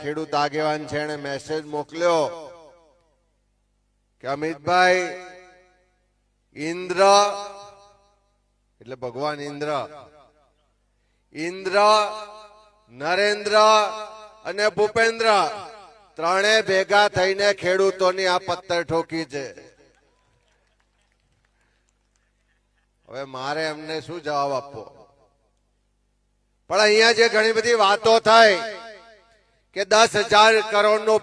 ખેડૂત આગેવાન છે એને મેસેજ મોકલ્યો કે અમિતભાઈ ઇન્દ્ર એટલે ભગવાન ઇન્દ્ર નરેન્દ્ર અને ભૂપેન્દ્ર ત્રણે ભેગા થઈને ખેડૂતોની આ પત્તર ઠોકી છે. હવે મારે એમને શું જવાબ આપવો? પણ અહીંયા જે ઘણી બધી વાતો થઈ કે 10,000 કરોડનું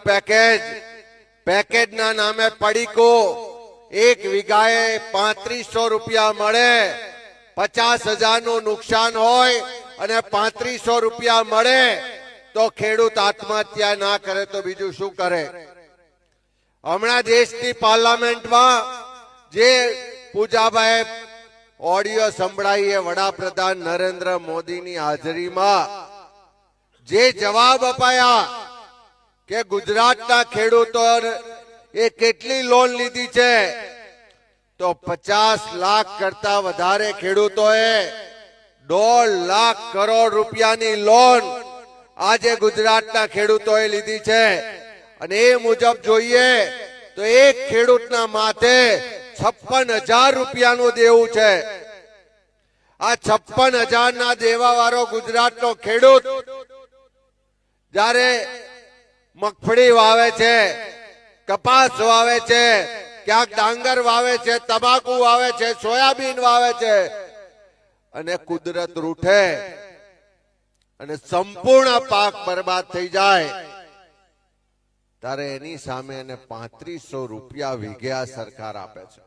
પેકેજ ના નામે પડીકો, 1 વીઘાએ 3500 રૂપિયા મળે, 50,000 નું નુકસાન હોય અને 3500 રૂપિયા મળે તો ખેડૂત આત્મહત્યા ના કરે તો બીજું શું કરે? હમણાં દેશની પાર્લામેન્ટમાં જે પૂજાભાઈ ઓડિયો સંભળાઈએ વડાપ્રધાન નરેન્દ્ર મોદીની હાજરીમાં જે જવાબ અપાયા કે ગુજરાતના ખેડૂતો એ કેટલી લોન લીધી છે તો 50 લાખ કરતા વધારે ખેડૂતોએ 1.5 લાખ કરોડ રૂપિયાની લોન આજે ગુજરાતના ખેડૂતોએ લીધી છે. અને એ મુજબ જોઈએ તો એક ખેડૂતના માથે 56,000 રૂપિયાનું દેવું છે. આ 56,000 ના દેવા વાળો ગુજરાતનો ખેડૂત જ્યારે મગફળી વાવે છે, કપાસ વાવે છે, ક્યાંક ડાંગર વાવે છે, તમાકુ વાવે છે, સોયાબીન વાવે છે અને કુદરત રૂઠે અને સંપૂર્ણ પાક બરબાદ થઈ જાય ત્યારે એની સામે એને 3500 રૂપિયા વીઘે સરકાર આપે છે.